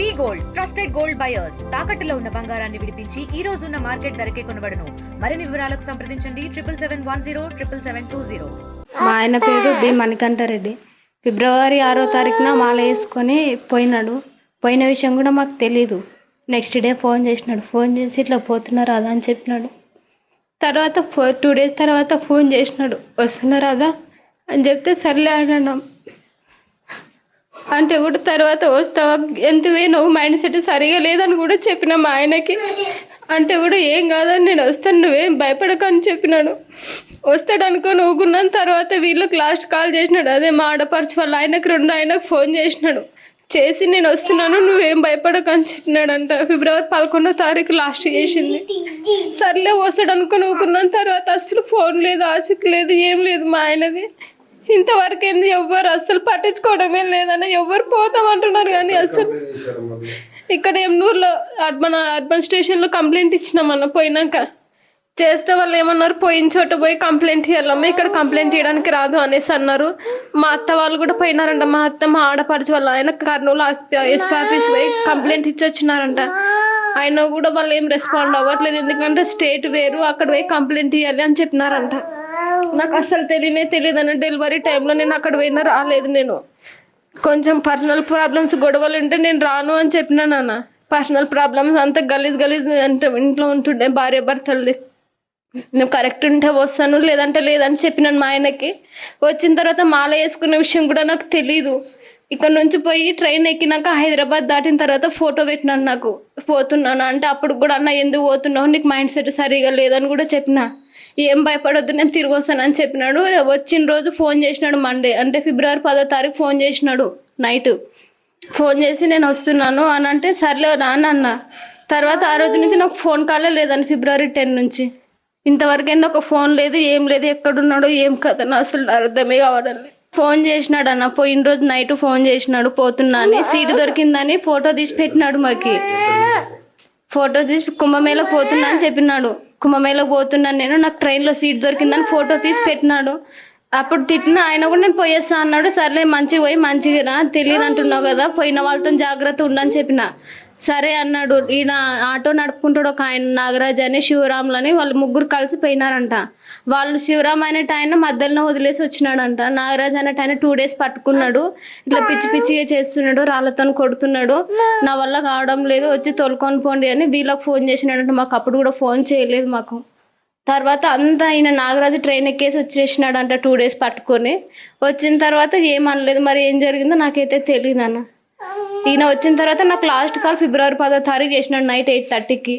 వి gold trusted gold buyers తాకట్టులో ఉన్న బంగారాన్ని విడిపించి ఈ రోజు ఉన్న మార్కెట్ ధరకే కొనబడును. మరిన్ని వివరాలకు సంప్రదించండి 7771077720. మా ఆయన పేరు బి మణికంఠరెడ్డి. ఫిబ్రవరి 6వ తారీఖున మాల వేసుకొని పోయినాడు. పోయిన విషయం కూడా మాకు తెలీదు. నెక్స్ట్ డే ఫోన్ చేసినాడు. ఫోన్ చేసి ఇట్లా పోతున్నారు అదా అని చెప్పినాడు. తర్వాత 2 days తర్వాత ఫోన్ చేసినాడు, వస్తున్నారు అదా అని చెప్తే సర్లే అన్నాం. అంటే కూడా తర్వాత వస్తావా, ఎందుకు నువ్వు మైండ్ సెట్ సరిగా లేదని కూడా చెప్పిన మా ఆయనకి. అంటే కూడా ఏం కాదని నేను వస్తాను, నువ్వేం భయపడక అని చెప్పినాడు. వస్తాడు అనుకొని ఊగున్నాను. తర్వాత వీళ్ళకి లాస్ట్ కాల్ చేసినాడు, అదే మా ఆడపరచు వాళ్ళ ఆయనకు 2 ఆయనకు ఫోన్ చేసినాడు. చేసి నేను వస్తున్నాను, నువ్వేం భయపడక అని చెప్పినాడంట. ఫిబ్రవరి 11వ తారీఖు లాస్ట్ చేసింది. సర్లే వస్తాడు అనుకొని ఊకున్నాను. తర్వాత అసలు ఫోన్ లేదు, ఆశకు లేదు, ఏం లేదు మా ఆయనది. ఇంతవరకు ఏంది ఎవ్వరు అస్సలు పట్టించుకోవడమే లేదన్న. ఎవ్వరు పోతామంటున్నారు కానీ అసలు ఇక్కడ ఎమ్నూరులో అర్బన్ స్టేషన్లో కంప్లైంట్ ఇచ్చినామన్న. పోయినాక చేస్తే వాళ్ళు ఏమన్నారు, పోయిన చోట పోయి కంప్లైంట్ ఇవ్వాలమ్మా, ఇక్కడ కంప్లైంట్ ఇవ్వడానికి రాదు అనేసి అన్నారు. మా అత్త వాళ్ళు కూడా పోయినారంట. మా అత్త మా ఆడపరిచి వాళ్ళు ఆయన కర్నూలు ఎస్పీ ఆఫీస్ పోయి కంప్లైంట్ ఇచ్చి వచ్చినారంట. ఆయన కూడా వాళ్ళు ఏం రెస్పాండ్ అవ్వట్లేదు, ఎందుకంటే స్టేట్ వేరు, అక్కడ పోయి కంప్లైంట్ ఇవ్వాలి అని చెప్పినారంట. నాకు అసలు తెలియదన్న. డెలివరీ టైంలో నేను అక్కడ పోయినా రాలేదు. నేను కొంచెం పర్సనల్ ప్రాబ్లమ్స్ గొడవలు ఉంటే నేను రాను అని చెప్పినాను అన్న. పర్సనల్ ప్రాబ్లమ్స్ అంతా గలీజ్ అంటే ఇంట్లో ఉంటుండే భార్య భర్తలది. నువ్వు కరెక్ట్ ఉంటే వస్తాను, లేదంటే లేదని చెప్పినాను మా ఆయనకి. వచ్చిన తర్వాత మాల వేసుకునే విషయం కూడా నాకు తెలీదు. ఇక్కడ నుంచి పోయి ట్రైన్ ఎక్కినాక హైదరాబాద్ దాటిన తర్వాత ఫోటో పెట్టినాను నాకు, పోతున్నాను అంటే. అప్పుడు కూడా అన్న ఎందుకు పోతున్నావు, నీకు మైండ్ సెట్ సరిగా లేదని కూడా చెప్పిన. ఏం భయపడొద్దు, నేను తిరిగి వస్తానని చెప్పినాడు. వచ్చిన రోజు ఫోన్ చేసినాడు మండే, అంటే ఫిబ్రవరి 10వ తారీఖు ఫోన్ చేసినాడు నైట్. ఫోన్ చేసి నేను వస్తున్నాను అని అంటే సర్లే రానన్న. తర్వాత ఆ రోజు నుంచి నాకు ఫోన్ కాలే లేదని. ఫిబ్రవరి 10 నుంచి ఇంతవరకు ఏందో ఒక ఫోన్ లేదు, ఏం లేదు. ఎక్కడున్నాడో ఏం కథనో అసలు అర్థమే కావడం లేదు. ఫోన్ చేసినాడు అన్న. పోయిన రోజు నైట్ ఫోన్ చేసినాడు, పోతున్నా అని. సీటు దొరికిందని ఫోటో తీసి పెట్టినాడు మాకి. ఫోటో తీసి కుంభమేళకు పోతున్నా అని చెప్పినాడు. కుంభమేళకు పోతున్నాను నేను, నాకు ట్రైన్లో సీట్ దొరికిందని ఫోటో తీసి పెట్టినాడు. అప్పుడు తిట్టిన ఆయన కూడా నేను పోయేస్తా అన్నాడు. సర్లే మంచిగా పోయి మంచిగా తెలియదు అంటున్నావు కదా, పోయిన వాళ్ళతో జాగ్రత్త ఉండని చెప్పిన. సరే అన్నాడు. ఈయన ఆటో నడుపుకుంటాడు ఒక ఆయన, నాగరాజ్ అని, శివరాములు అని, వాళ్ళు ముగ్గురు కలిసి పోయినారంట. వాళ్ళు శివరామ్ అనేట ఆయన మధ్యలో వదిలేసి వచ్చినాడంట. నాగరాజ్ అనేట ఆయన 2 days పట్టుకున్నాడు. ఇట్లా పిచ్చి పిచ్చిగా చేస్తున్నాడు, రాళ్ళతో కొడుతున్నాడు. నా వల్ల కావడం లేదు, వచ్చి తోలుకొని పోండి అని వీళ్ళకి ఫోన్ చేసినాడంట. మాకు అప్పుడు కూడా ఫోన్ చేయలేదు మాకు. తర్వాత అంతా ఈయన నాగరాజు ట్రైన్ ఎక్కేసి వచ్చేసినాడంట 2 days పట్టుకొని. వచ్చిన తర్వాత ఏమనలేదు. మరి ఏం జరిగిందో నాకైతే తెలియదు అన్న. ఈయన వచ్చిన తర్వాత నాకు లాస్ట్ కాల్ ఫిబ్రవరి 10వ తారీఖు చేసినాడు నైట్ 8:30కి.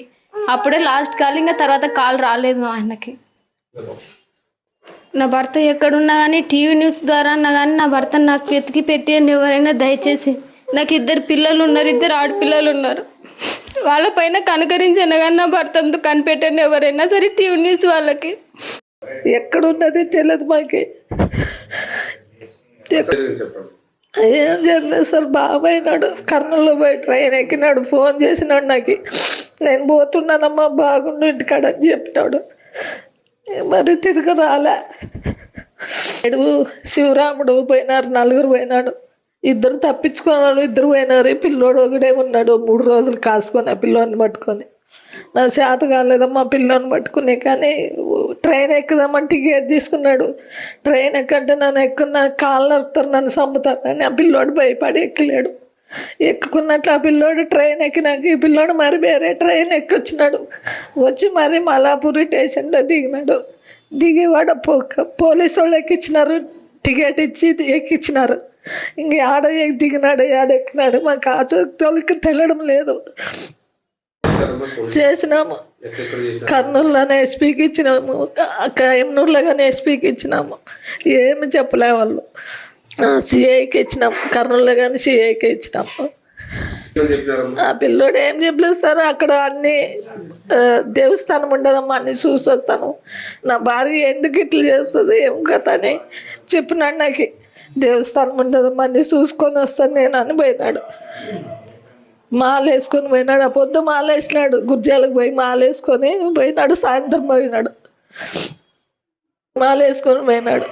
అప్పుడే లాస్ట్ కాల్, ఇంకా తర్వాత కాల్ రాలేదు ఆయనకి. నా భర్త ఎక్కడున్నా కానీ టీవీ న్యూస్ ద్వారా అన్నా కానీ నా భర్త నాకు వెతికి పెట్టేయండి ఎవరైనా దయచేసి. నాకు 2 పిల్లలు ఉన్నారు, 2 ఆడపిల్లలు ఉన్నారు. వాళ్ళపైన కనుకరించాను కానీ నా భర్త అంతా కనిపెట్టండి ఎవరైనా సరే, టీవీ న్యూస్ వాళ్ళకి. ఎక్కడున్నది తెలియదు మాకి. ఏం జరగలేదు సార్. బాబాయినాడు కర్నూలులో పోయి ట్రైన్ ఎక్కినాడు. ఫోన్ చేసినాడు నాకు, నేను పోతున్నానమ్మా బాగుండు ఇంటికాడ అని చెప్పినాడు. మరి తిరిగి రాలే. శివరాముడు పోయినారు, 4 పోయినాడు. 2 తప్పించుకున్నాడు, 2 పోయినారు. ఈ పిల్లోడు ఒకడే ఉన్నాడు. 3 రోజులు కాసుకొని ఆ పిల్లోని పట్టుకొని. నా చేత కాలేదమ్మా పిల్లోని పట్టుకునే. కానీ ట్రైన్ ఎక్కుదామని టికెట్ తీసుకున్నాడు. ట్రైన్ ఎక్కంటే నన్ను ఎక్కున్న కాళ్ళు నరుకుతారు, నన్ను చంపుతారు అని ఆ పిల్లోడు భయపడి ఎక్కలేడు. ఎక్కుకున్నట్లు ఆ పిల్లోడు ట్రైన్ ఎక్కినాక ఈ పిల్లోడు మరి వేరే ట్రైన్ ఎక్కొచ్చినాడు. వచ్చి మరి మలాపూరి స్టేషన్లో దిగినాడు. దిగి వాడు పోలీసు వాళ్ళు ఎక్కించినారు, టికెట్ ఇచ్చి ఎక్కించినారు. ఇంక ఆడ దిగినాడు, ఎక్కినాడు. మాకు ఆ తొలికి తెలియడం లేదు. చేసినాము కర్నూలులోనే ఎస్పీకి ఇచ్చినాము, ఎమ్నూరులో కానీ ఎస్పీకి ఇచ్చినాము. ఏమి చెప్పలే వాళ్ళు. సిఐకి ఇచ్చినాము, కర్నూలులో కానీ సిఐకి ఇచ్చినాము. ఆ పిల్లోడు ఏం చెప్పలేదు సార్, అక్కడ అన్ని దేవస్థానం ఉండదమ్మా, అన్ని చూసి వస్తాను. నా భార్య ఎందుకు ఇట్లా చేస్తుంది ఏం కథ అని చెప్పినాడు నాకు. దేవస్థానం ఉండదమ్మా, అన్ని చూసుకొని వస్తాను నేను అని పోయినాడు. మాల వేసుకొని పోయినాడు. ఆ పొద్దు మాల వేసినాడు, గుర్జాలకు పోయి మాల వేసుకొని పోయినాడు. సాయంత్రం పోయినాడు, మాల వేసుకొని పోయినాడు.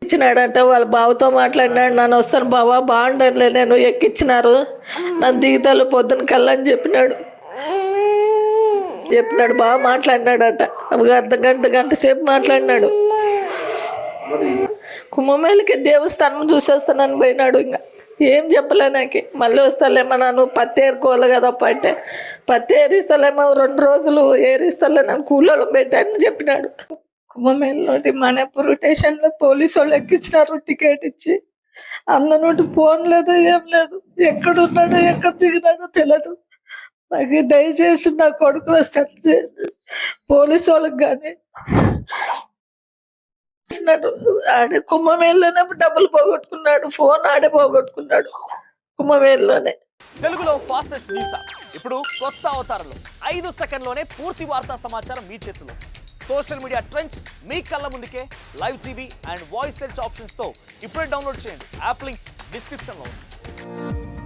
ఇచ్చినాడంట వాళ్ళ బావతో మాట్లాడినాడు. నన్ను వస్తాను బావా బాగుండనులే నేను ఎక్కించినారు నన్ను దిగుతాలు పొద్దున కల్లా అని చెప్పినాడు బాగా మాట్లాడినాడట. గంట సేపు మాట్లాడినాడు. కుంభమేళకి దేవస్థానం చూసేస్తానని పోయినాడు. ఇంకా ఏం చెప్పలే నాకు. మళ్ళీ వస్తాలేమో నన్ను పత్తి ఏరుకోవాలి కదా అంటే పత్తి ఏరిస్తలేమో 2 రోజులు ఏరిస్తలే నన్ను కూలలో పెట్టానని చెప్పినాడు. కుంభమేళలోటి మణిపూర్ స్టేషన్లో పోలీసు వాళ్ళు ఎక్కించినారు టికెట్ ఇచ్చి. అన్ననోటి ఫోన్ లేదు ఏం లేదు. ఎక్కడున్నాడో ఎక్కడ దిగినాడో తెలియదు నాకు. దయచేసి నా కొడుకు వస్తాడు పోలీసు వాళ్ళకి కానీ ఆడే కుంభమేళలోనే డబ్బులు పోగొట్టుకున్నాడు. ఫోన్ ఆడే పోగొట్టుకున్నాడు కుంభమేళలోనే. తెలుగులో ఫాస్టెస్ట్ న్యూస్ యాప్ ఇప్పుడు కొత్త అవతారంలో 5 సెకండ్లోనే పూర్తి వార్తా సమాచారం మీ చేతిలో. సోషల్ మీడియా ట్రెండ్స్ మీ కళ్ళ ముందుకే live TV and voice search ఆప్షన్స్తో ఇప్పుడే డౌన్లోడ్ చేయండి. యాప్ లింక్ డిస్క్రిప్షన్లో ఉంది.